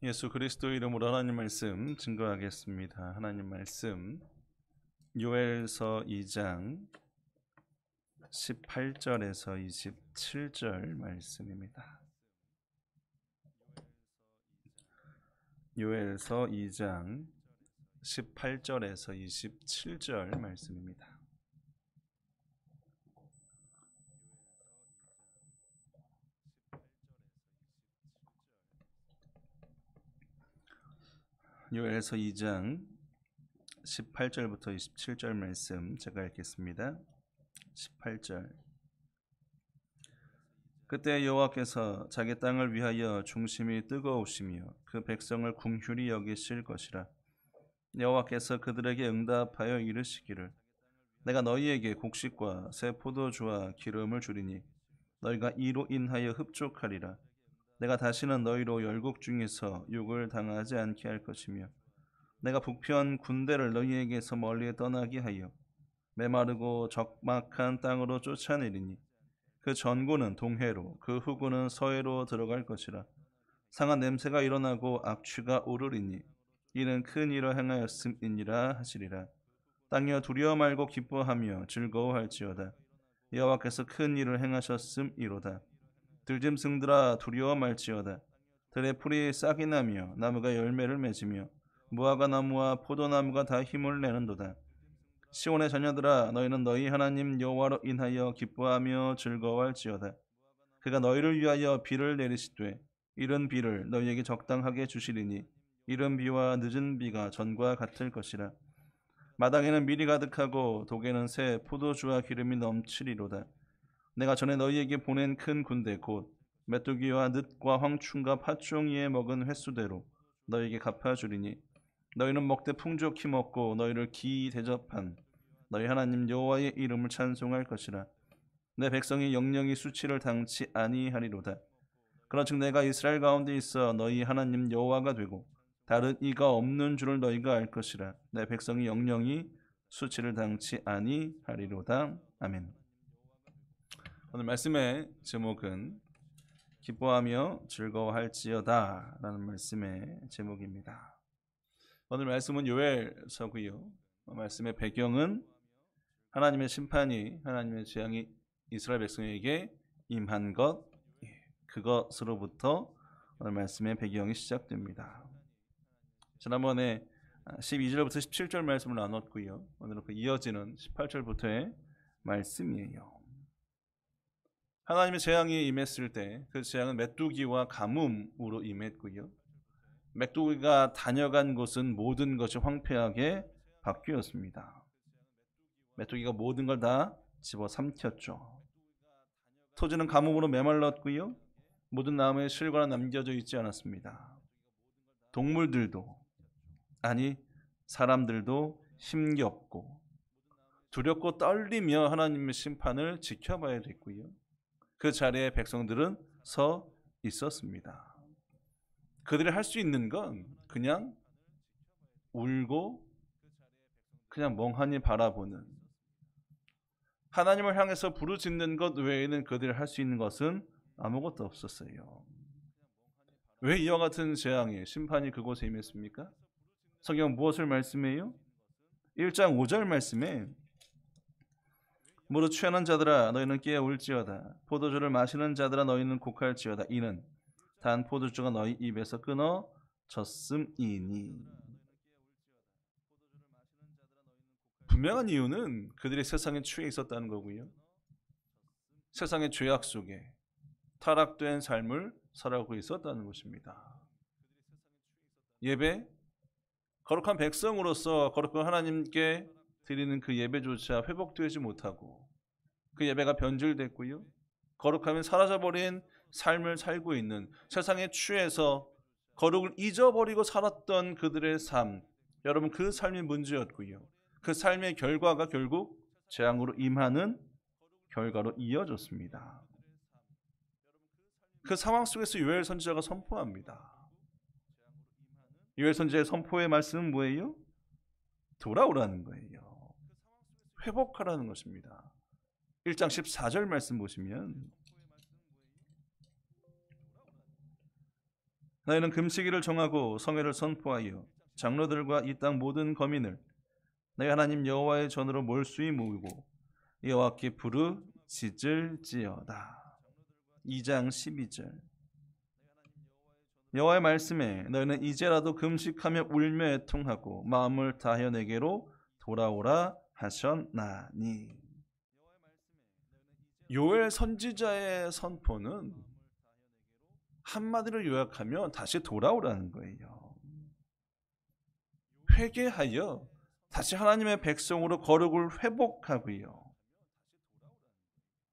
예수 그리스도 이름으로 하나님 말씀 증거하겠습니다. 하나님 말씀 요엘서 2장 18절에서 27절 말씀입니다. 요엘서 2장 18절에서 27절 말씀입니다. 요엘서 2장 18절부터 27절 말씀 제가 읽겠습니다. 18절. 그때 여호와께서 자기 땅을 위하여 중심이 뜨거우시며 그 백성을 궁휼히 여기실 것이라. 여호와께서 그들에게 응답하여 이르시기를 내가 너희에게 곡식과 새 포도주와 기름을 주리니 너희가 이로 인하여 흡족하리라. 내가 다시는 너희로 열국 중에서 욕을 당하지 않게 할 것이며 내가 북편 군대를 너희에게서 멀리 떠나게 하여 메마르고 적막한 땅으로 쫓아내리니 그 전구는 동해로 그 후구는 서해로 들어갈 것이라. 상한 냄새가 일어나고 악취가 오르리니 이는 큰 일을 행하였음이니라 하시리라. 땅이여 두려워 말고 기뻐하며 즐거워할지어다. 여호와께서 큰 일을 행하셨음이로다. 들짐승들아 두려워 말지어다. 들의 풀이 싹이 나며 나무가 열매를 맺으며 무화과 나무와 포도나무가 다 힘을 내는도다. 시온의 자녀들아 너희는 너희 하나님 여호와로 인하여 기뻐하며 즐거워할지어다. 그가 너희를 위하여 비를 내리시되 이른 비를 너희에게 적당하게 주시리니 이른 비와 늦은 비가 전과 같을 것이라. 마당에는 밀이 가득하고 독에는 새 포도주와 기름이 넘치리로다. 내가 전에 너희에게 보낸 큰 군대 곧 메뚜기와 늑과 황충과 팥종이에 먹은 횟수대로 너희에게 갚아주리니 너희는 먹되 풍족히 먹고 너희를 기이 대접한 너희 하나님 여호와의 이름을 찬송할 것이라. 내 백성이 영영이 수치를 당치 아니하리로다. 그런즉 내가 이스라엘 가운데 있어 너희 하나님 여호와가 되고 다른 이가 없는 줄을 너희가 알 것이라. 내 백성이 영영이 수치를 당치 아니하리로다. 아멘. 오늘 말씀의 제목은 기뻐하며 즐거워할지어다 라는 말씀의 제목입니다. 오늘 말씀은 요엘서고요. 말씀의 배경은 하나님의 심판이, 하나님의 재앙이 이스라엘 백성에게 임한 것, 그것으로부터 오늘 말씀의 배경이 시작됩니다. 지난번에 12절부터 17절 말씀을 나눴고요. 오늘은 그 이어지는 18절부터의 말씀이에요. 하나님의 재앙이 임했을 때 그 재앙은 메뚜기와 가뭄으로 임했고요. 메뚜기가 다녀간 곳은 모든 것이 황폐하게 바뀌었습니다. 메뚜기가 모든 걸 다 집어삼켰죠. 토지는 가뭄으로 메말랐고요. 모든 나무에 실과는 남겨져 있지 않았습니다. 동물들도 아니 사람들도 힘겹고 두렵고 떨리며 하나님의 심판을 지켜봐야 됐고요. 그 자리에 백성들은 서 있었습니다. 그들이 할 수 있는 건 그냥 울고 그냥 멍하니 바라보는, 하나님을 향해서 부르짖는 것 외에는 그들이 할 수 있는 것은 아무것도 없었어요. 왜 이와 같은 재앙이, 심판이 그곳에 임했습니까? 성경 무엇을 말씀해요? 1장 5절 말씀에 무릇 취하는 자들아 너희는 깨어 울지어다. 포도주를 마시는 자들아 너희는 곡할지어다. 이는 단 포도주가 너희 입에서 끊어졌음이니. 분명한 이유는 그들이 세상에 취해 있었다는 거고요. 세상의 죄악 속에 타락된 삶을 살아가고 있었다는 것입니다. 예배, 거룩한 백성으로서 거룩한 하나님께 드리는 그 예배조차 회복되지 못하고 그 예배가 변질됐고요. 거룩함이 사라져버린 삶을 살고 있는, 세상에 취해서 거룩을 잊어버리고 살았던 그들의 삶, 여러분 그 삶이 문제였고요. 그 삶의 결과가 결국 재앙으로 임하는 결과로 이어졌습니다. 그 상황 속에서 요엘 선지자가 선포합니다. 요엘 선지자의 선포의 말씀은 뭐예요? 돌아오라는 거예요. 회복하라는 것입니다. 1장 14절 말씀 보시면 너희는 금식일을 정하고 성회를 선포하여 장로들과 이 땅 모든 거민을 너희 하나님 여호와의 전으로 몰수히 모으고 여호와께 부르짖을지어다. 2장 12절. 여호와의 말씀에 너희는 이제라도 금식하며 울며 애통하고 마음을 다하여 내게로 돌아오라 하셨나니. 요엘 선지자의 선포는 한마디로 요약하면 다시 돌아오라는 거예요. 회개하여 다시 하나님의 백성으로 거룩을 회복하고요,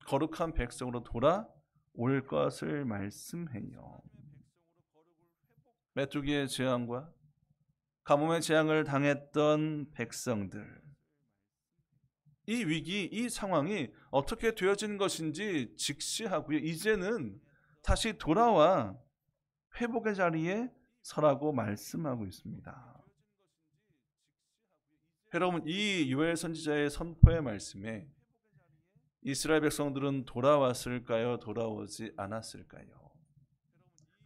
거룩한 백성으로 돌아올 것을 말씀해요. 메뚜기의 재앙과 가뭄의 재앙을 당했던 백성들, 이 위기, 이 상황이 어떻게 되어진 것인지 직시하고요, 이제는 다시 돌아와 회복의 자리에 서라고 말씀하고 있습니다. 여러분, 이 요엘 선지자의 선포의 말씀에 이스라엘 백성들은 돌아왔을까요? 돌아오지 않았을까요?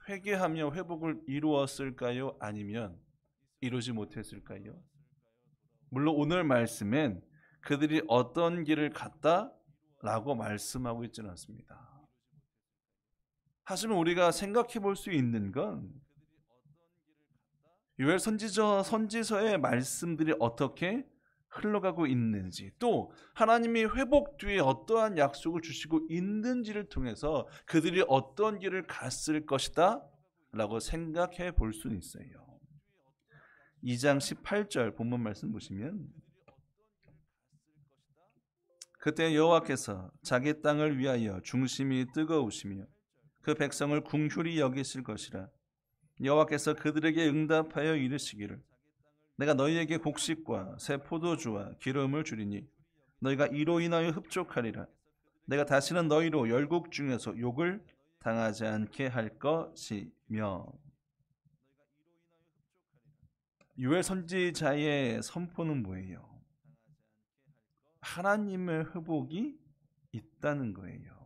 회개하며 회복을 이루었을까요? 아니면 이루지 못했을까요? 물론 오늘 말씀엔 그들이 어떤 길을 갔다라고 말씀하고 있지는 않습니다. 하지만 우리가 생각해 볼 수 있는 건 요엘 선지서의 말씀들이 어떻게 흘러가고 있는지, 또 하나님이 회복 뒤에 어떠한 약속을 주시고 있는지를 통해서 그들이 어떤 길을 갔을 것이다 라고 생각해 볼 수 있어요. 2장 18절 본문 말씀 보시면, 그때 여호와께서 자기 땅을 위하여 중심이 뜨거우시며 그 백성을 궁휼히 여기실 것이라. 여호와께서 그들에게 응답하여 이르시기를, 내가 너희에게 곡식과 새 포도주와 기름을 주리니 너희가 이로 인하여 흡족하리라. 내가 다시는 너희로 열국 중에서 욕을 당하지 않게 할 것이며. 요엘 선지자의 선포는 뭐예요? 하나님의 회복이 있다는 거예요.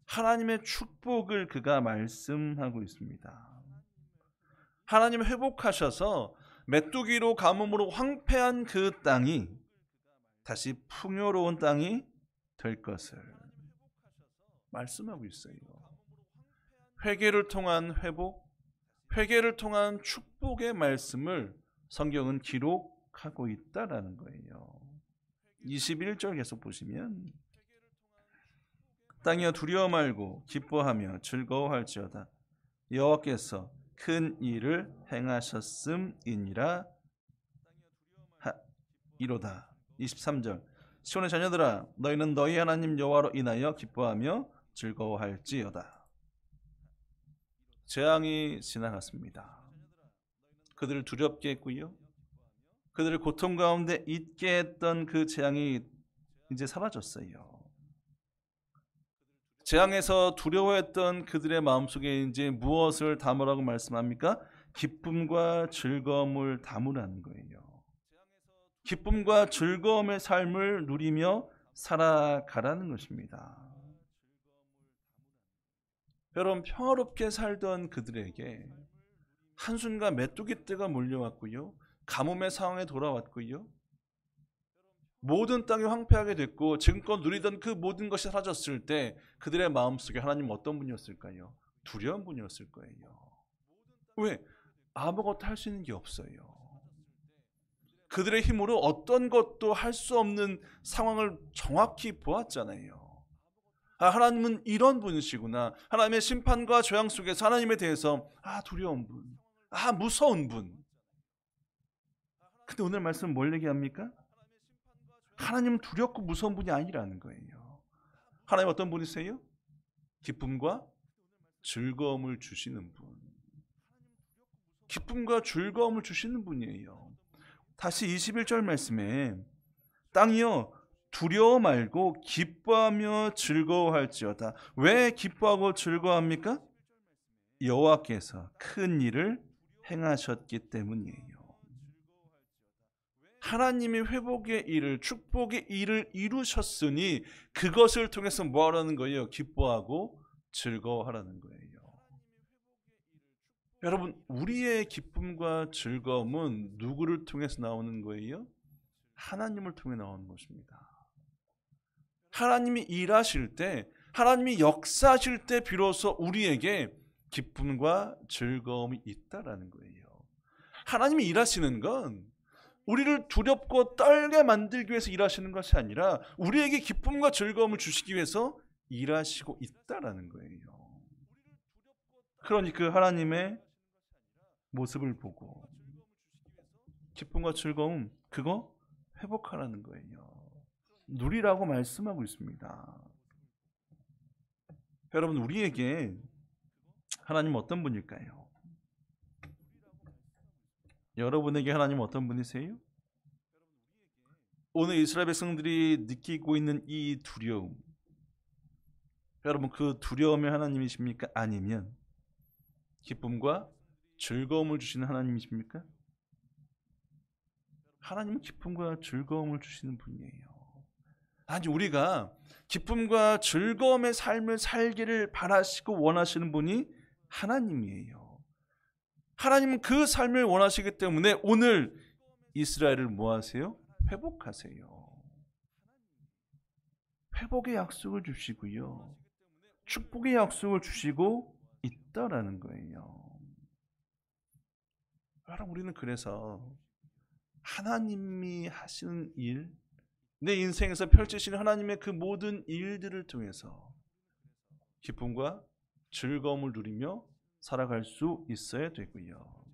하나님의 축복을 그가 말씀하고 있습니다. 하나님 회복하셔서 메뚜기로 가뭄으로 황폐한 그 땅이 다시 풍요로운 땅이 될 것을 말씀하고 있어요. 회개를 통한 회복, 회개를 통한 축복의 말씀을 성경은 기록하고 있다라는 거예요. 21절 계속 보시면, 땅이여 두려워 말고 기뻐하며 즐거워할지어다. 여호와께서 큰 일을 행하셨음이니라 이로다. 23절. 시온의 자녀들아, 너희는 너희 하나님 여호와로 인하여 기뻐하며 즐거워할지어다. 재앙이 지나갔습니다. 그들을 두렵게 했고요, 그들을 고통 가운데 있게 했던 그 재앙이 이제 사라졌어요. 재앙에서 두려워했던 그들의 마음속에 이제 무엇을 담으라고 말씀합니까? 기쁨과 즐거움을 담으라는 거예요. 기쁨과 즐거움의 삶을 누리며 살아가라는 것입니다. 여러분, 평화롭게 살던 그들에게 한순간 메뚜기 떼가 몰려왔고요, 가뭄의 상황에 돌아왔고요, 모든 땅이 황폐하게 됐고 지금껏 누리던 그 모든 것이 사라졌을 때 그들의 마음속에 하나님 어떤 분이었을까요? 두려운 분이었을 거예요. 왜? 아무것도 할 수 있는 게 없어요. 그들의 힘으로 어떤 것도 할 수 없는 상황을 정확히 보았잖아요. 하나님은 이런 분이시구나. 하나님의 심판과 재앙 속에서 하나님에 대해서 두려운 분, 무서운 분. 근데 오늘 말씀은 뭘 얘기합니까? 하나님은 두렵고 무서운 분이 아니라는 거예요. 하나님 어떤 분이세요? 기쁨과 즐거움을 주시는 분. 기쁨과 즐거움을 주시는 분이에요. 다시 21절 말씀에, 땅이여 두려워 말고 기뻐하며 즐거워할지어다. 왜 기뻐하고 즐거워합니까? 여호와께서 큰 일을 행하셨기 때문이에요. 하나님이 회복의 일을, 축복의 일을 이루셨으니 그것을 통해서 뭐 하라는 거예요? 기뻐하고 즐거워하라는 거예요. 여러분, 우리의 기쁨과 즐거움은 누구를 통해서 나오는 거예요? 하나님을 통해 나오는 것입니다. 하나님이 일하실 때, 하나님이 역사하실 때 비로소 우리에게 기쁨과 즐거움이 있다라는 거예요. 하나님이 일하시는 건 우리를 두렵고 떨게 만들기 위해서 일하시는 것이 아니라 우리에게 기쁨과 즐거움을 주시기 위해서 일하시고 있다라는 거예요. 그러니 그 하나님의 모습을 보고 기쁨과 즐거움, 그거 회복하라는 거예요. 누리라고 말씀하고 있습니다. 여러분, 우리에게 하나님 어떤 분일까요? 여러분에게 하나님 어떤 분이세요? 오늘 이스라엘 백성들이 느끼고 있는 이 두려움, 여러분, 그 두려움의 하나님이십니까? 아니면 기쁨과 즐거움을 주시는 하나님이십니까? 하나님은 기쁨과 즐거움을 주시는 분이에요. 아니, 우리가 기쁨과 즐거움의 삶을 살기를 바라시고 원하시는 분이 하나님이에요. 하나님은 그 삶을 원하시기 때문에 오늘 이스라엘을 뭐 하세요? 회복하세요. 회복의 약속을 주시고요, 축복의 약속을 주시고 있다라는 거예요. 여러분, 우리는 그래서 하나님이 하시는 일, 내 인생에서 펼치시는 하나님의 그 모든 일들을 통해서 기쁨과 즐거움을 누리며 살아갈 수 있어야 되고요.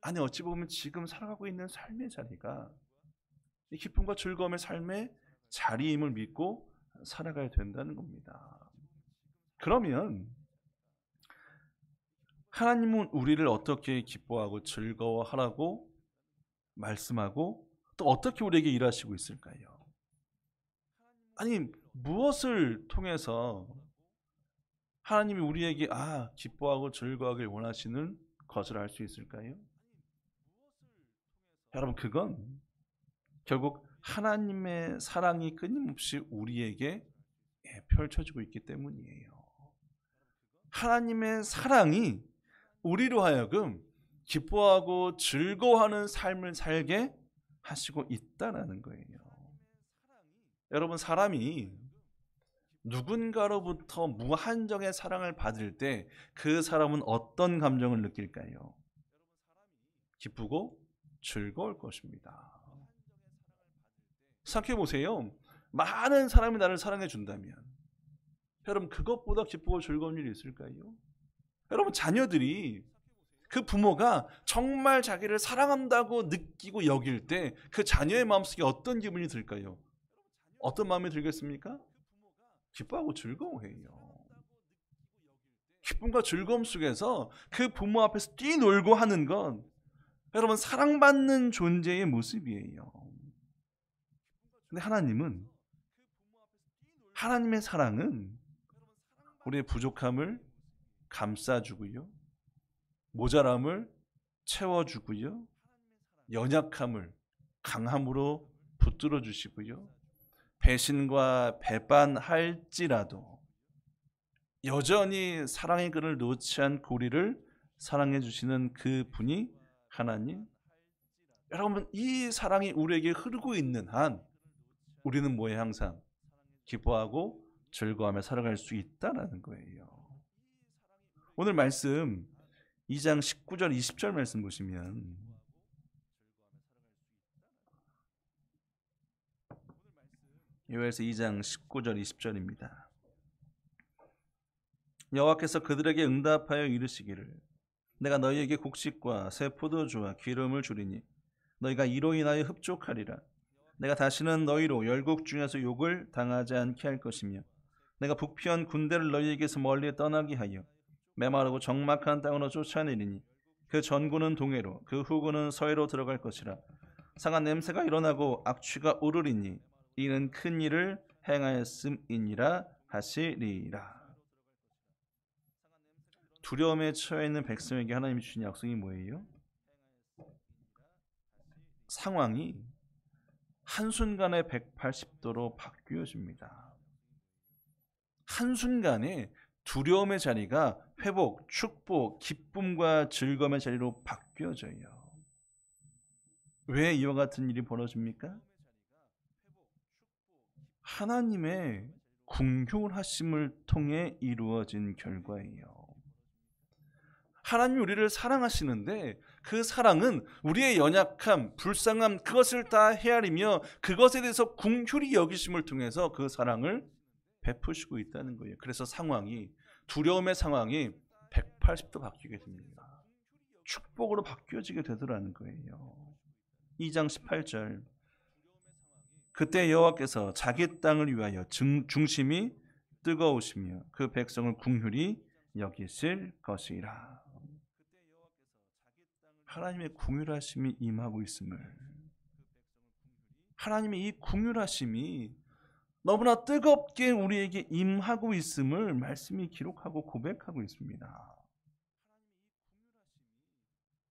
아니, 어찌 보면 지금 살아가고 있는 삶의 자리가 이 기쁨과 즐거움의 삶의 자리임을 믿고 살아가야 된다는 겁니다. 그러면 하나님은 우리를 어떻게 기뻐하고 즐거워하라고 말씀하고 또 어떻게 우리에게 일하시고 있을까요? 아니, 무엇을 통해서 하나님이 우리에게 기뻐하고 즐거워하길 원하시는 것을 알 수 있을까요? 여러분, 그건 결국 하나님의 사랑이 끊임없이 우리에게 펼쳐지고 있기 때문이에요. 하나님의 사랑이 우리로 하여금 기뻐하고 즐거워하는 삶을 살게 하시고 있다는 거예요. 여러분, 사람이 누군가로부터 무한정의 사랑을 받을 때 그 사람은 어떤 감정을 느낄까요? 기쁘고 즐거울 것입니다. 생각해 보세요. 많은 사람이 나를 사랑해 준다면 여러분, 그것보다 기쁘고 즐거운 일이 있을까요? 여러분, 자녀들이 그 부모가 정말 자기를 사랑한다고 느끼고 여길 때 그 자녀의 마음속에 어떤 기분이 들까요? 어떤 마음이 들겠습니까? 기뻐하고 즐거워해요. 기쁨과 즐거움 속에서 그 부모 앞에서 뛰놀고 하는 건 여러분, 사랑받는 존재의 모습이에요. 근데 하나님의 사랑은 우리의 부족함을 감싸주고요, 모자람을 채워주고요, 연약함을 강함으로 붙들어 주시고요, 배신과 배반할지라도 여전히 사랑의 끈을 놓지 않고 우리를 사랑해 주시는 그 분이 하나님. 여러분, 이 사랑이 우리에게 흐르고 있는 한 우리는 뭐에 항상 기뻐하고 즐거워하며 살아갈 수 있다는 거예요. 오늘 말씀 2장 19절 20절 말씀 보시면 요엘서 2장 19절 20절입니다. 여호와께서 그들에게 응답하여 이르시기를 내가 너희에게 곡식과 새 포도주와 기름을 주리니 너희가 이로 인하여 흡족하리라. 내가 다시는 너희로 열국 중에서 욕을 당하지 않게 할 것이며 내가 부패한 군대를 너희에게서 멀리 떠나게 하여 메마르고 적막한 땅으로 쫓아내리니 그 전구는 동해로 그 후구는 서해로 들어갈 것이라. 상한 냄새가 일어나고 악취가 오르리니 이는 큰 일을 행하였음이니라 하시리라. 두려움에 처해 있는 백성에게 하나님이 주신 약속이 뭐예요? 상황이 한순간에 180도로 바뀌어집니다. 한순간에 두려움의 자리가 회복, 축복, 기쁨과 즐거움의 자리로 바뀌어져요. 왜 이와 같은 일이 벌어집니까? 하나님의 긍휼하심을 통해 이루어진 결과예요. 하나님이 우리를 사랑하시는데 그 사랑은 우리의 연약함, 불쌍함 그것을 다 헤아리며 그것에 대해서 긍휼히 여기심을 통해서 그 사랑을 베푸시고 있다는 거예요. 그래서 두려움의 상황이 180도 바뀌게 됩니다. 축복으로 바뀌어지게 되더라는 거예요. 2장 18절 그때 여호와께서 자기 땅을 위하여 중심이 뜨거우시며 그 백성을 긍휼히 여기실 것이라. 하나님의 긍휼하심이 임하고 있음을, 하나님의 이 긍휼하심이 너무나 뜨겁게 우리에게 임하고 있음을 말씀이 기록하고 고백하고 있습니다.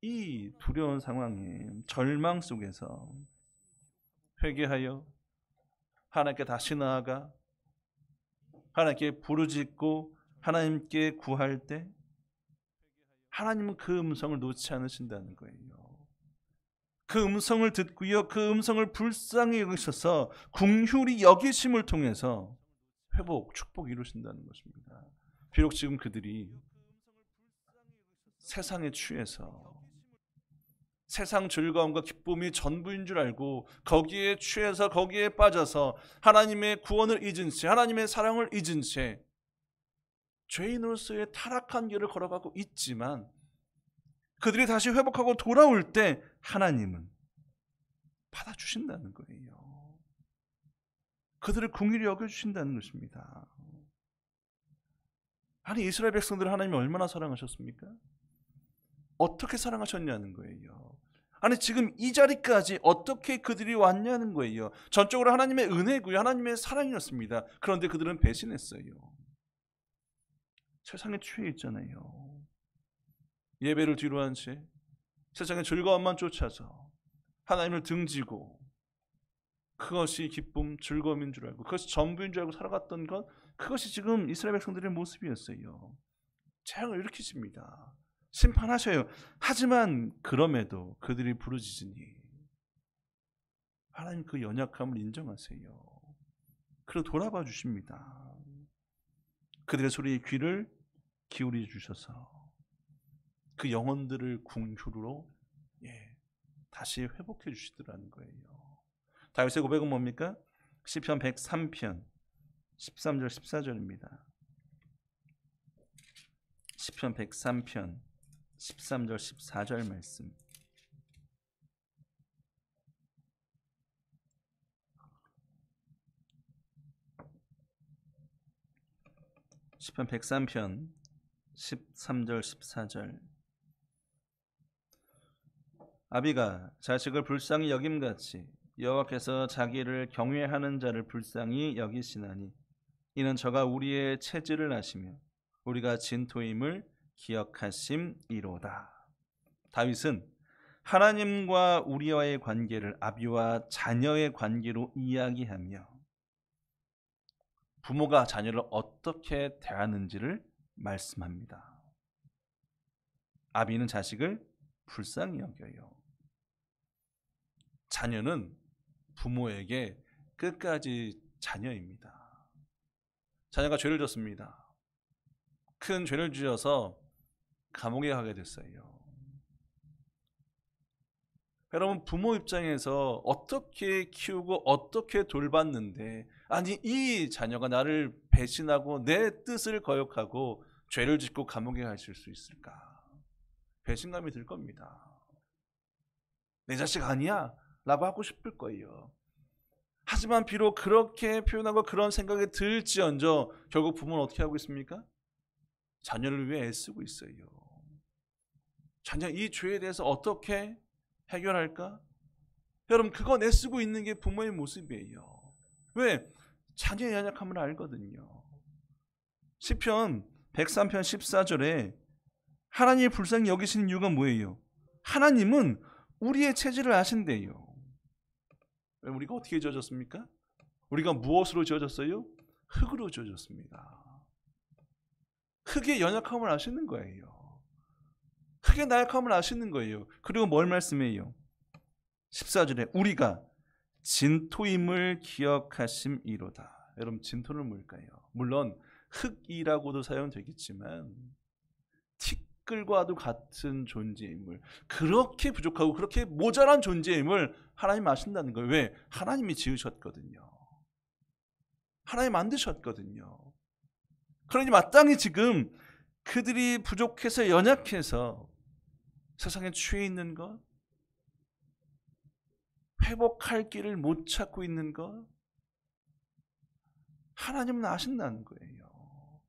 이 두려운 상황에 절망 속에서 회개하여 하나님께 다시 나아가 하나님께 부르짖고 하나님께 구할 때 하나님은 그 음성을 놓지 않으신다는 거예요. 그 음성을 듣고요, 그 음성을 불쌍히 여기셔서 긍휼히 여기심을 통해서 회복, 축복 이루신다는 것입니다. 비록 지금 그들이 세상에 취해서 세상 즐거움과 기쁨이 전부인 줄 알고 거기에 취해서 거기에 빠져서 하나님의 구원을 잊은 채, 하나님의 사랑을 잊은 채 죄인으로서의 타락한 길을 걸어가고 있지만 그들이 다시 회복하고 돌아올 때 하나님은 받아주신다는 거예요. 그들을 긍휼히 여겨주신다는 것입니다. 아니, 이스라엘 백성들을 하나님이 얼마나 사랑하셨습니까? 어떻게 사랑하셨냐는 거예요. 아니, 지금 이 자리까지 어떻게 그들이 왔냐는 거예요. 전적으로 하나님의 은혜고요, 하나님의 사랑이었습니다. 그런데 그들은 배신했어요. 세상에 취해 있잖아요. 예배를 뒤로 한 채 세상의 즐거움만 쫓아서 하나님을 등지고 그것이 기쁨, 즐거움인 줄 알고 그것이 전부인 줄 알고 살아갔던 것, 그것이 지금 이스라엘 백성들의 모습이었어요. 재앙을 일으키십니다. 심판하셔요. 하지만 그럼에도 그들이 부르짖으니 하나님 그 연약함을 인정하세요. 그리고 돌아봐 주십니다. 그들의 소리에 귀를 기울여 주셔서 그 영혼들을 긍휼으로 다시 회복해 주시더라는 거예요. 다윗의 고백은 뭡니까? 시편 103편 13절 14절입니다. 시편 103편 13절 14절 말씀. 시편 103편 13절 14절. 아비가 자식을 불쌍히 여김같이 여호와께서 자기를 경외하는 자를 불쌍히 여기시나니 이는 저가 우리의 체질을 아시며 우리가 진토임을 기억하심이로다. 다윗은 하나님과 우리와의 관계를 아비와 자녀의 관계로 이야기하며 부모가 자녀를 어떻게 대하는지를 말씀합니다. 아비는 자식을 불쌍히 여겨요. 자녀는 부모에게 끝까지 자녀입니다. 자녀가 죄를 졌습니다. 큰 죄를 지어서 감옥에 가게 됐어요. 여러분, 부모 입장에서 어떻게 키우고 어떻게 돌봤는데, 아니 이 자녀가 나를 배신하고 내 뜻을 거역하고 죄를 짓고 감옥에 가실 수 있을까? 배신감이 들 겁니다. 내 자식 아니야? 라고 하고 싶을 거예요. 하지만 비록 그렇게 표현하고 그런 생각이 들지언정 결국 부모는 어떻게 하고 있습니까? 자녀를 위해 애쓰고 있어요. 자녀 이 죄에 대해서 어떻게 해결할까? 여러분, 그거 애쓰고 있는 게 부모의 모습이에요. 왜? 자녀의 연약함을 알거든요. 시편 103편 14절에 하나님이 불쌍히 여기시는 이유가 뭐예요? 하나님은 우리의 체질을 아신대요. 우리가 어떻게 지어졌습니까? 우리가 무엇으로 지어졌어요? 흙으로 지어졌습니다. 흙의 연약함을 아시는 거예요. 흙의 나약함을 아시는 거예요. 그리고 뭘 말씀해요? 14절에 우리가 진토임을 기억하심이로다. 여러분, 진토는 뭘까요? 물론 흙이라고도 사용되겠지만 티끌과도 같은 존재임을, 그렇게 부족하고 그렇게 모자란 존재임을 하나님 아신다는 거예요. 왜? 하나님이 지으셨거든요. 하나님 만드셨거든요. 그러니 마땅히 지금 그들이 부족해서 연약해서 세상에 취해 있는 것, 회복할 길을 못 찾고 있는 것, 하나님은 아신다는 거예요.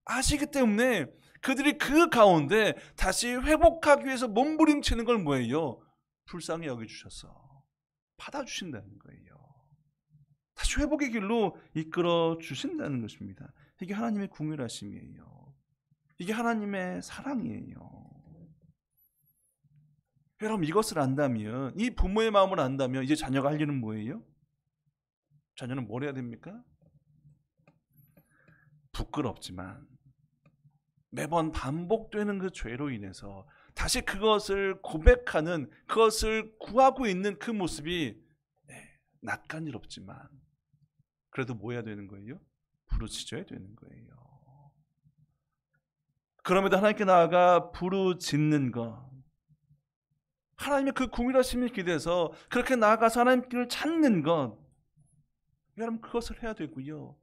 아시기 때문에 그들이 그 가운데 다시 회복하기 위해서 몸부림치는 걸 뭐예요? 불쌍히 여겨주셔서 받아주신다는 거예요. 다시 회복의 길로 이끌어 주신다는 것입니다. 이게 하나님의 궁휼하심이에요. 이게 하나님의 사랑이에요. 여러분, 이것을 안다면, 이 부모의 마음을 안다면 이제 자녀가 할 일은 뭐예요? 자녀는 뭘 해야 됩니까? 부끄럽지만 매번 반복되는 그 죄로 인해서 다시 그것을 고백하는, 그것을 구하고 있는 그 모습이 낯간지럽지만 그래도 뭐 해야 되는 거예요? 부르짖어야 되는 거예요. 그럼에도 하나님께 나아가 부르짖는 것, 하나님의 그 궁휼하심을 기대해서 그렇게 나아가서 하나님께를 찾는 것, 여러분, 그것을 해야 되고요.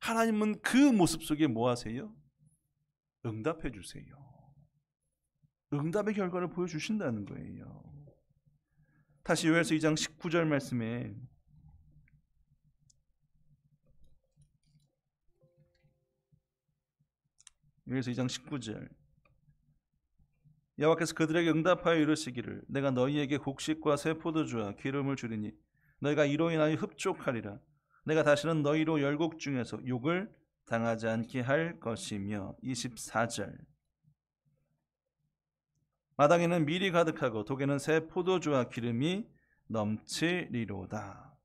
하나님은 그 모습 속에 뭐 하세요? 응답해 주세요. 응답의 결과를 보여주신다는 거예요. 다시 요엘서 2장 19절 말씀에 요엘서 2장 19절 여호와께서 그들에게 응답하여 이르시기를 내가 너희에게 곡식과 새 포도주와 기름을 주리니 너희가 이로 인하여 흡족하리라. 내가 다시는 너희로 열국 중에서 욕을 당하지 않게 할 것이며. 24절 마당에는 밀이 가득하고 독에는 새 포도주와 기름이 넘치리로다.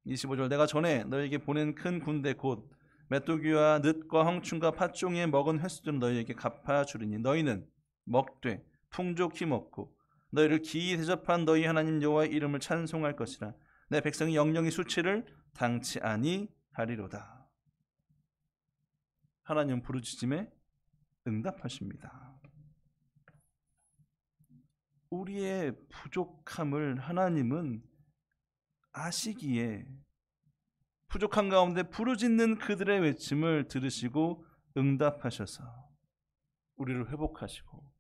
25절 내가 전에 너희에게 보낸 큰 군대 곧 메뚜기와 늑과 황충과 팥종이에 먹은 횟수들은 너희에게 갚아주리니 너희는 먹되 풍족히 먹고 너희를 기이 대접한 너희 하나님 여호와의 이름을 찬송할 것이라. 내 백성이 영영이 수치를 당치 아니하리로다. 하나님 부르짖음에 응답하십니다. 우리의 부족함을 하나님은 아시기에 부족한 가운데 부르짖는 그들의 외침을 들으시고 응답하셔서 우리를 회복하시고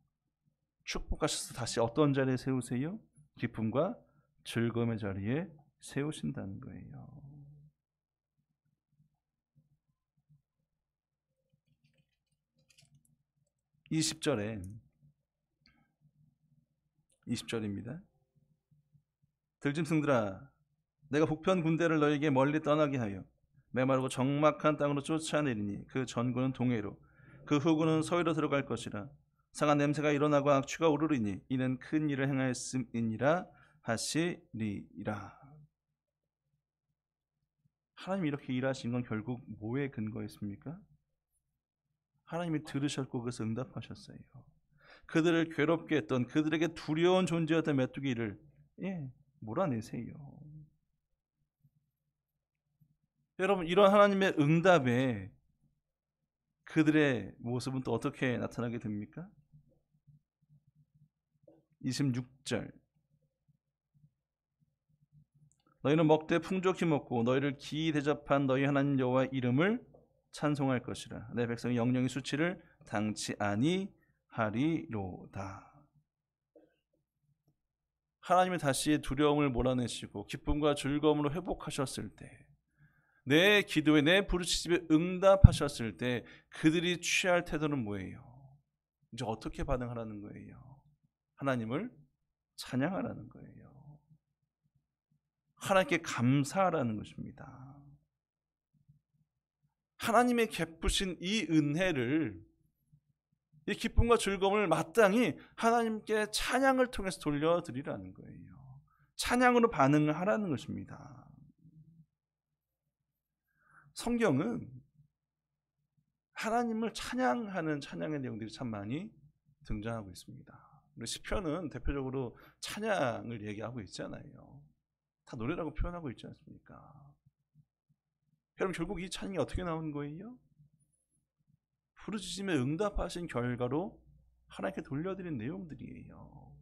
축복하셔서 다시 어떤 자리에 세우세요? 기쁨과 즐거움의 자리에 세우신다는 거예요. 이 20절입니다. 들짐승들아 내가 북편 군대를 너에게 멀리 떠나게 하여 메마르고 적막한 땅으로 쫓아내리니 그 전구는 동해로 그 후구는 서해로 들어갈 것이라. 상한 냄새가 일어나고 악취가 오르리니 이는 큰 일을 행하였음이니라 하시리라. 하나님이 이렇게 일하신 건 결국 뭐에 근거했습니까? 하나님이 들으셨고 그것을 응답하셨어요. 그들을 괴롭게 했던, 그들에게 두려운 존재였던 메뚜기를 몰아내세요. 여러분, 이런 하나님의 응답에 그들의 모습은 또 어떻게 나타나게 됩니까? 26절 너희는 먹되 풍족히 먹고 너희를 기이 대접한 너희 하나님 여호와의 이름을 찬송할 것이라. 내 백성이 영영이 수치를 당치 아니하리로다. 하나님이 다시 두려움을 몰아내시고 기쁨과 즐거움으로 회복하셨을 때, 내 기도에 내 부르짖음에 응답하셨을 때 그들이 취할 태도는 뭐예요? 이제 어떻게 반응하라는 거예요? 하나님을 찬양하라는 거예요. 하나님께 감사하라는 것입니다. 하나님의 베푸신 이 은혜를, 이 기쁨과 즐거움을 마땅히 하나님께 찬양을 통해서 돌려드리라는 거예요. 찬양으로 반응하라는 것입니다. 성경은 하나님을 찬양하는 찬양의 내용들이 참 많이 등장하고 있습니다. 시편은 대표적으로 찬양을 얘기하고 있잖아요. 다 노래라고 표현하고 있지 않습니까? 여러분, 결국 이 찬양이 어떻게 나온 거예요? 부르짖음에 응답하신 결과로 하나님께 돌려드린 내용들이에요.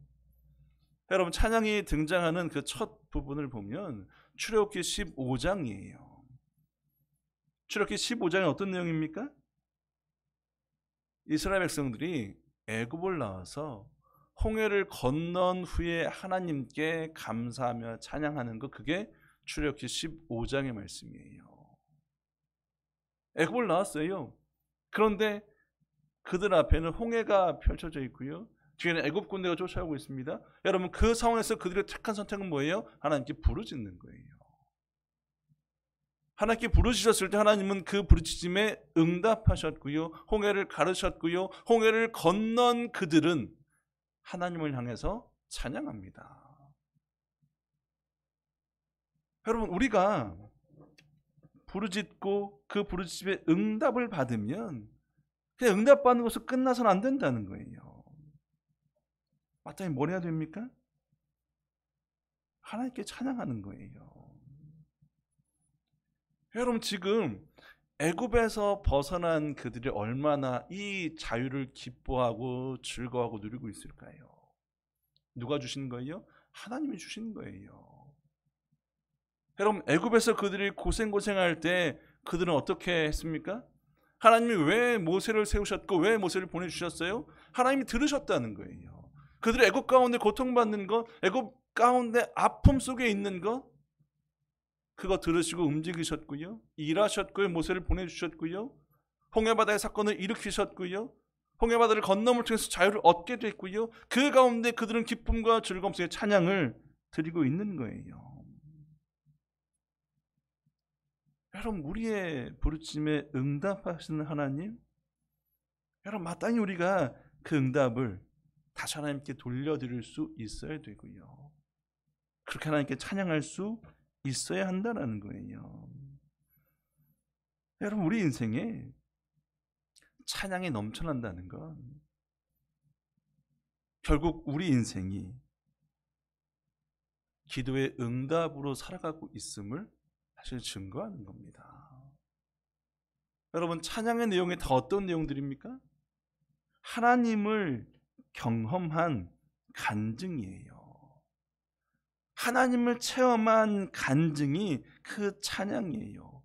여러분, 찬양이 등장하는 그 첫 부분을 보면 출애굽기 15장이에요. 출애굽기 15장은 어떤 내용입니까? 이스라엘 백성들이 애굽을 나와서 홍해를 건넌 후에 하나님께 감사하며 찬양하는 것, 그게 출애굽기 15장의 말씀이에요. 애굽을 나왔어요. 그런데 그들 앞에는 홍해가 펼쳐져 있고요, 뒤에는 애굽 군대가 쫓아오고 있습니다. 여러분, 그 상황에서 그들의 택한 선택은 뭐예요? 하나님께 부르짖는 거예요. 하나님께 부르짖었을 때 하나님은 그 부르짖음에 응답하셨고요, 홍해를 가르셨고요, 홍해를 건넌 그들은 하나님을 향해서 찬양합니다. 여러분, 우리가 부르짖고 그 부르짖음에 응답을 받으면 그냥 응답받는 것으로 끝나서는 안 된다는 거예요. 마땅히 뭘 해야 됩니까? 하나님께 찬양하는 거예요. 여러분, 지금 애굽에서 벗어난 그들이 얼마나 이 자유를 기뻐하고 즐거워하고 누리고 있을까요? 누가 주신 거예요? 하나님이 주신 거예요. 여러분, 애굽에서 그들이 고생할 때 그들은 어떻게 했습니까? 하나님이 왜 모세를 세우셨고 왜 모세를 보내주셨어요? 하나님이 들으셨다는 거예요. 그들이 애굽 가운데 고통받는 것, 애굽 가운데 아픔 속에 있는 것, 그거 들으시고 움직이셨고요, 일하셨고요, 모세를 보내주셨고요, 홍해바다의 사건을 일으키셨고요, 홍해바다를 건너물 통해서 자유를 얻게 됐고요, 그 가운데 그들은 기쁨과 즐거움 속에 찬양을 드리고 있는 거예요. 여러분, 우리의 부르짖음에 응답하시는 하나님, 여러분, 마땅히 우리가 그 응답을 다시 하나님께 돌려드릴 수 있어야 되고요, 그렇게 하나님께 찬양할 수 있어야 한다는 거예요. 여러분, 우리 인생에 찬양이 넘쳐난다는 건 결국 우리 인생이 기도의 응답으로 살아가고 있음을 사실 증거하는 겁니다. 여러분, 찬양의 내용이 다 어떤 내용들입니까? 하나님을 경험한 간증이에요. 하나님을 체험한 간증이 그 찬양이에요.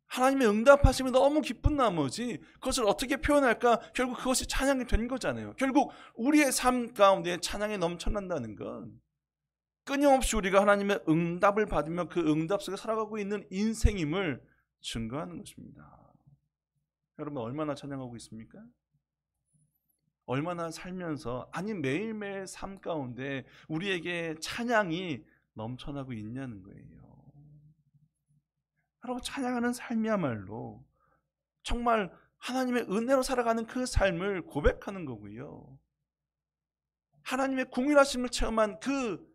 하나님의 응답하심이 너무 기쁜 나머지 그것을 어떻게 표현할까? 결국 그것이 찬양이 된 거잖아요. 결국 우리의 삶 가운데 찬양이 넘쳐난다는 건 끊임없이 우리가 하나님의 응답을 받으며 그 응답 속에 살아가고 있는 인생임을 증거하는 것입니다. 여러분, 얼마나 찬양하고 있습니까? 얼마나 살면서, 아니 매일매일 삶 가운데 우리에게 찬양이 넘쳐나고 있냐는 거예요. 여러분, 찬양하는 삶이야말로 정말 하나님의 은혜로 살아가는 그 삶을 고백하는 거고요, 하나님의 궁일하심을 체험한 그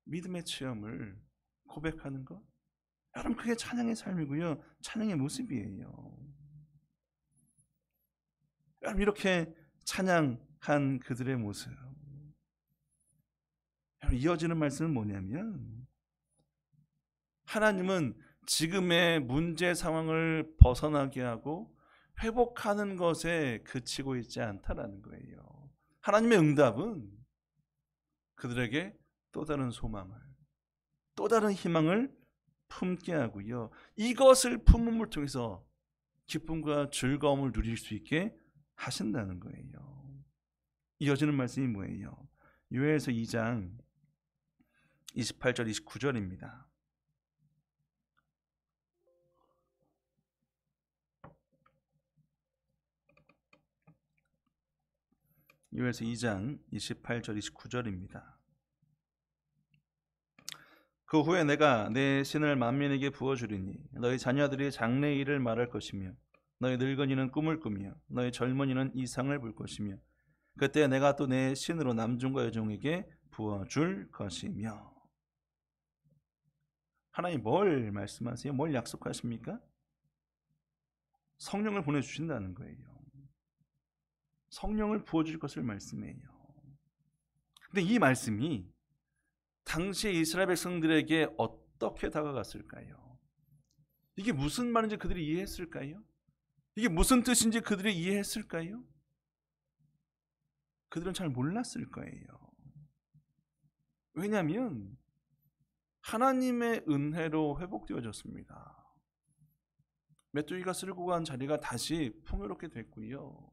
믿음의 체험을 고백하는 것, 여러분, 그게 찬양의 삶이고요, 찬양의 모습이에요. 여러분, 이렇게 찬양한 그들의 모습, 이어지는 말씀은 뭐냐면, 하나님은 지금의 문제 상황을 벗어나게 하고 회복하는 것에 그치고 있지 않다라는 거예요. 하나님의 응답은 그들에게 또 다른 소망을, 또 다른 희망을 품게 하고요, 이것을 품음을 통해서 기쁨과 즐거움을 누릴 수 있게 하신다는 거예요. 이어지는 말씀이 뭐예요? 요엘서 2장 28절 29절입니다. 요엘서 2장 28절 29절입니다. 그 후에 내가 내 신을 만민에게 부어주리니 너희 자녀들이 장래의 일을 말할 것이며 너희 늙은이는 꿈을 꾸며 너희 젊은이는 이상을 볼 것이며 그때 내가 또 내 신으로 남종과 여종에게 부어줄 것이며. 하나님 뭘 말씀하세요? 뭘 약속하십니까? 성령을 보내주신다는 거예요. 성령을 부어줄 것을 말씀해요. 근데 이 말씀이 당시의 이스라엘 백성들에게 어떻게 다가갔을까요? 이게 무슨 말인지 그들이 이해했을까요? 이게 무슨 뜻인지 그들이 이해했을까요? 그들은 잘 몰랐을 거예요. 왜냐하면 하나님의 은혜로 회복되어졌습니다. 메뚜기가 쓸고 간 자리가 다시 풍요롭게 됐고요.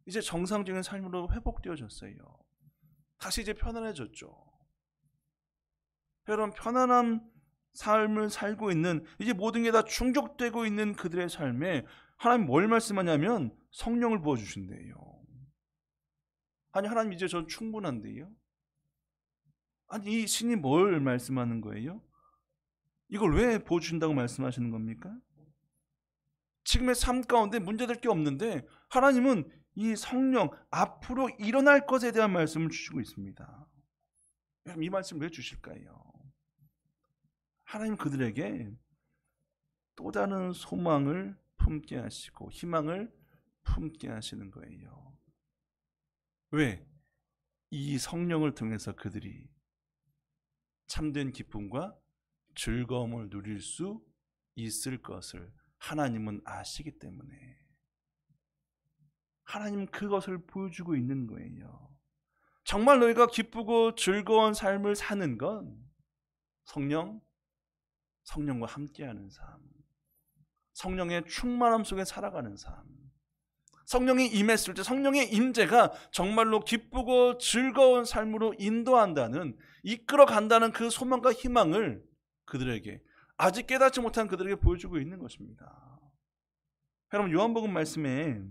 이제 정상적인 삶으로 회복되어졌어요. 다시 이제 편안해졌죠. 여러분, 편안한 삶을 살고 있는, 이제 모든 게 다 충족되고 있는 그들의 삶에 하나님 뭘 말씀하냐면 성령을 부어주신대요. 아니, 하나님 이제 전 충분한데요? 아니, 이 신이 뭘 말씀하는 거예요? 이걸 왜 부어주신다고 말씀하시는 겁니까? 지금의 삶 가운데 문제될 게 없는데 하나님은 이 성령, 앞으로 일어날 것에 대한 말씀을 주시고 있습니다. 이 말씀 왜 주실까요? 하나님 그들에게 또 다른 소망을 품게 하시고 희망을 품게 하시는 거예요. 왜? 이 성령을 통해서 그들이 참된 기쁨과 즐거움을 누릴 수 있을 것을 하나님은 아시기 때문에 하나님 그것을 보여주고 있는 거예요. 정말 너희가 기쁘고 즐거운 삶을 사는 건 성령과 함께하는 삶, 성령의 충만함 속에 살아가는 삶, 성령이 임했을 때 성령의 임재가 정말로 기쁘고 즐거운 삶으로 인도한다는, 이끌어간다는 그 소망과 희망을 그들에게, 아직 깨닫지 못한 그들에게 보여주고 있는 것입니다. 여러분, 요한복음 말씀에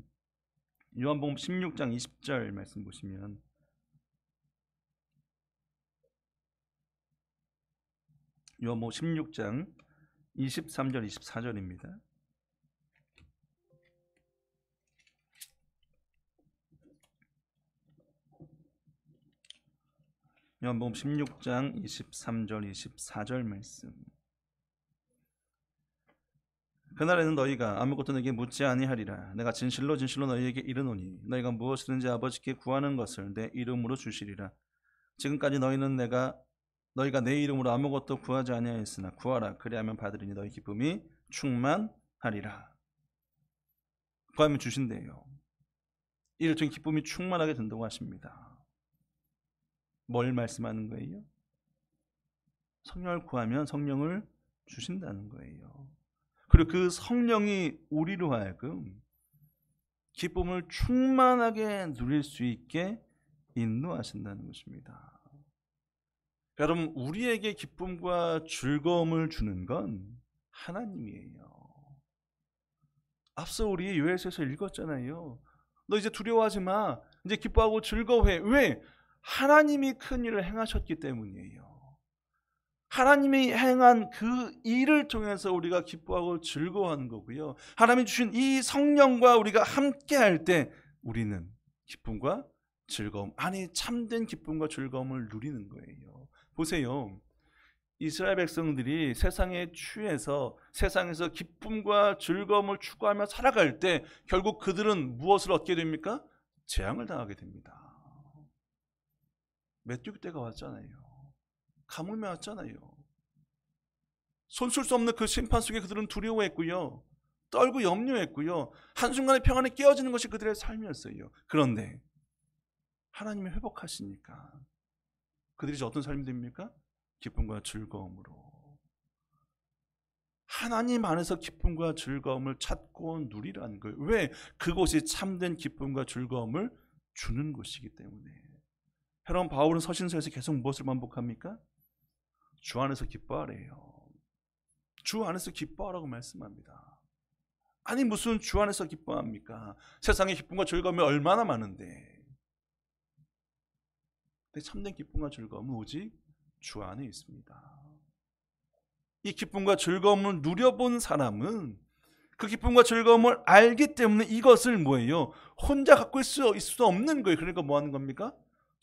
요한복음 16장 20절 말씀 보시면 요한복음 16장 23절 24절입니다. 요한복음 16장 23절 24절 말씀. 그날에는 너희가 아무것도 내게 묻지 아니하리라. 내가 진실로 진실로 너희에게 이르노니 너희가 무엇이든지 아버지께 구하는 것을 내 이름으로 주시리라. 지금까지 너희가 내 이름으로 아무것도 구하지 아니하였으나 구하라. 그리하면 받으리니 너희 기쁨이 충만하리라. 구하면 주신대요. 이를 통해 기쁨이 충만하게 된다고 하십니다. 뭘 말씀하는 거예요? 성령을 구하면 성령을 주신다는 거예요. 그리고 그 성령이 우리로 하여금 기쁨을 충만하게 누릴 수 있게 인도하신다는 것입니다. 여러분, 우리에게 기쁨과 즐거움을 주는 건 하나님이에요. 앞서 우리 요엘서에서 읽었잖아요. 너 이제 두려워하지 마. 이제 기뻐하고 즐거워해. 왜? 하나님이 큰 일을 행하셨기 때문이에요. 하나님이 행한 그 일을 통해서 우리가 기뻐하고 즐거워하는 거고요. 하나님이 주신 이 성령과 우리가 함께 할 때 우리는 기쁨과 즐거움, 아니 참된 기쁨과 즐거움을 누리는 거예요. 보세요. 이스라엘 백성들이 세상에 취해서 세상에서 기쁨과 즐거움을 추구하며 살아갈 때 결국 그들은 무엇을 얻게 됩니까? 재앙을 당하게 됩니다. 메뚜기 때가 왔잖아요. 가뭄이 왔잖아요. 손쓸 수 없는 그 심판 속에 그들은 두려워했고요. 떨고 염려했고요. 한순간에 평안이 깨어지는 것이 그들의 삶이었어요. 그런데 하나님이 회복하시니까 그들이 이제 어떤 삶이 됩니까? 기쁨과 즐거움으로. 하나님 안에서 기쁨과 즐거움을 찾고 누리라는 거예요. 왜? 그곳이 참된 기쁨과 즐거움을 주는 곳이기 때문에. 여러분, 바울은 서신서에서 계속 무엇을 반복합니까? 주 안에서 기뻐하래요. 주 안에서 기뻐하라고 말씀합니다. 아니, 무슨 주 안에서 기뻐합니까? 세상에 기쁨과 즐거움이 얼마나 많은데. 근데 참된 기쁨과 즐거움은 오직 주 안에 있습니다. 이 기쁨과 즐거움을 누려본 사람은 그 기쁨과 즐거움을 알기 때문에 이것을 뭐예요? 혼자 갖고 있을 수 없는 거예요. 그러니까 뭐 하는 겁니까?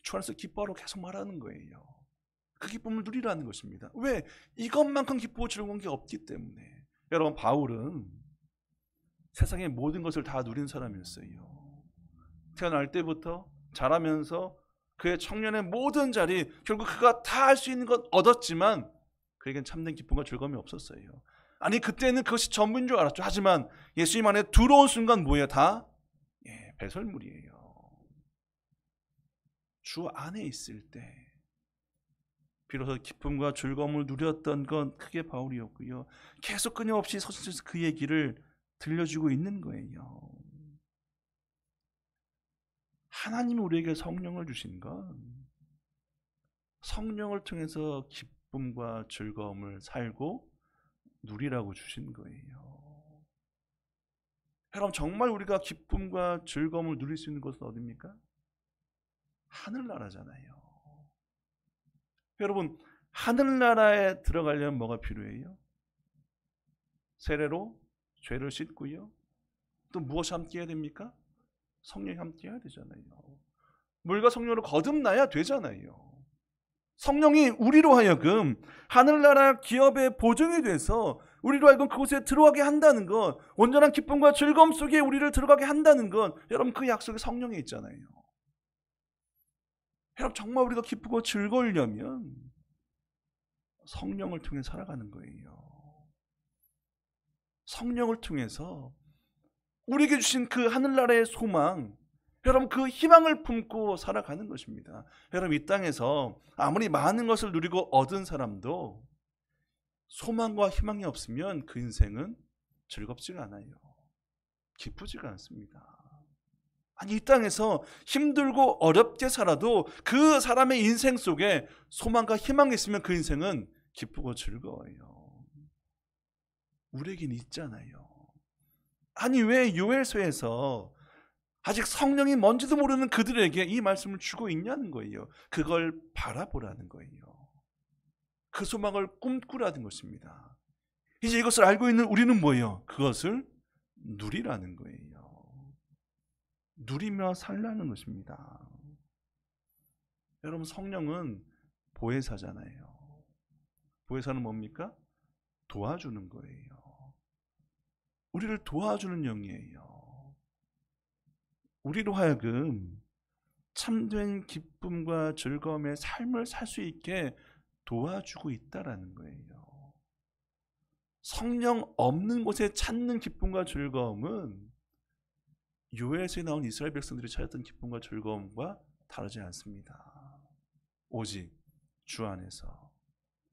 주 안에서 기뻐하라고 계속 말하는 거예요. 그 기쁨을 누리라는 것입니다. 왜? 이것만큼 기쁘고 즐거운 게 없기 때문에. 여러분, 바울은 세상의 모든 것을 다 누린 사람이었어요. 태어날 때부터 자라면서 그의 청년의 모든 자리, 결국 그가 다 할 수 있는 것 얻었지만 그에겐 참된 기쁨과 즐거움이 없었어요. 아니, 그때는 그것이 전부인 줄 알았죠. 하지만 예수님 안에 들어온 순간 뭐예요? 다 배설물이에요. 주 안에 있을 때 비로소 기쁨과 즐거움을 누렸던 건 크게 바울이었고요. 계속 끊임없이 서신에서 그 얘기를 들려주고 있는 거예요. 하나님이 우리에게 성령을 주신 건 성령을 통해서 기쁨과 즐거움을 살고 누리라고 주신 거예요. 여러분, 정말 우리가 기쁨과 즐거움을 누릴 수 있는 곳은 어디입니까? 하늘나라잖아요. 여러분, 하늘나라에 들어가려면 뭐가 필요해요? 세례로 죄를 씻고요. 또 무엇이 함께 해야 됩니까? 성령이 함께 해야 되잖아요. 물과 성령으로 거듭나야 되잖아요. 성령이 우리로 하여금 하늘나라 기업의 보증이 돼서 우리로 하여금 그곳에 들어가게 한다는 것, 온전한 기쁨과 즐거움 속에 우리를 들어가게 한다는 것, 여러분, 그 약속이 성령에 있잖아요. 여러분, 정말 우리가 기쁘고 즐거우려면 성령을 통해 살아가는 거예요. 성령을 통해서 우리에게 주신 그 하늘나라의 소망, 여러분, 그 희망을 품고 살아가는 것입니다. 여러분, 이 땅에서 아무리 많은 것을 누리고 얻은 사람도 소망과 희망이 없으면 그 인생은 즐겁지가 않아요. 기쁘지가 않습니다. 아니, 이 땅에서 힘들고 어렵게 살아도 그 사람의 인생 속에 소망과 희망이 있으면 그 인생은 기쁘고 즐거워요. 우리에겐 있잖아요. 아니, 왜 요엘서에서 아직 성령이 뭔지도 모르는 그들에게 이 말씀을 주고 있냐는 거예요. 그걸 바라보라는 거예요. 그 소망을 꿈꾸라는 것입니다. 이제 이것을 알고 있는 우리는 뭐예요? 그것을 누리라는 거예요. 누리며 살라는 것입니다. 여러분, 성령은 보혜사잖아요. 보혜사는 뭡니까? 도와주는 거예요. 우리를 도와주는 영이에요. 우리로 하여금 참된 기쁨과 즐거움의 삶을 살 수 있게 도와주고 있다라는 거예요. 성령 없는 곳에 찾는 기쁨과 즐거움은 요엘서에 나온 이스라엘 백성들이 찾았던 기쁨과 즐거움과 다르지 않습니다. 오직 주 안에서,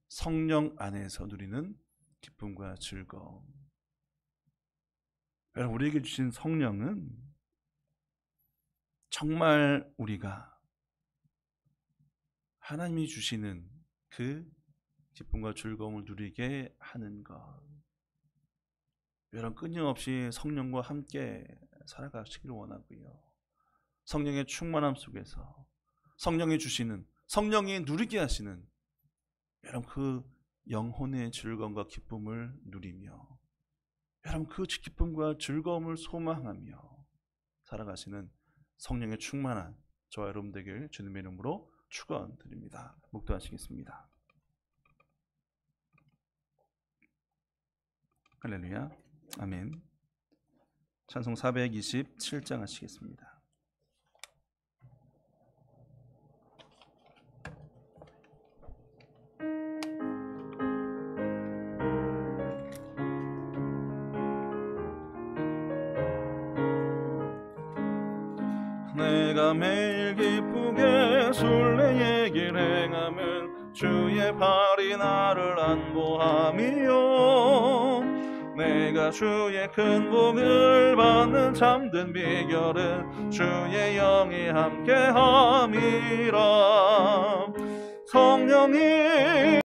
성령 안에서 누리는 기쁨과 즐거움. 여러분, 우리에게 주신 성령은 정말 우리가 하나님이 주시는 그 기쁨과 즐거움을 누리게 하는 것. 여러분, 끊임없이 성령과 함께 살아가시기를 원하고요. 성령의 충만함 속에서 성령이 주시는, 성령이 누리게 하시는 여러분, 그 영혼의 즐거움과 기쁨을 누리며 여러분, 그 기쁨과 즐거움을 소망하며 살아가시는 성령의 충만한 저와 여러분 되길 주님의 이름으로 축원드립니다. 묵도하시겠습니다. 할렐루야, 아멘. 찬송 427장 하시겠습니다. 내가 매일 기쁘게 순례의 길 행하면 주의 팔이 나를 안보함이요. 내가 주의 큰 복을 받는 참된 비결은 주의 영이 함께함이라. 성령이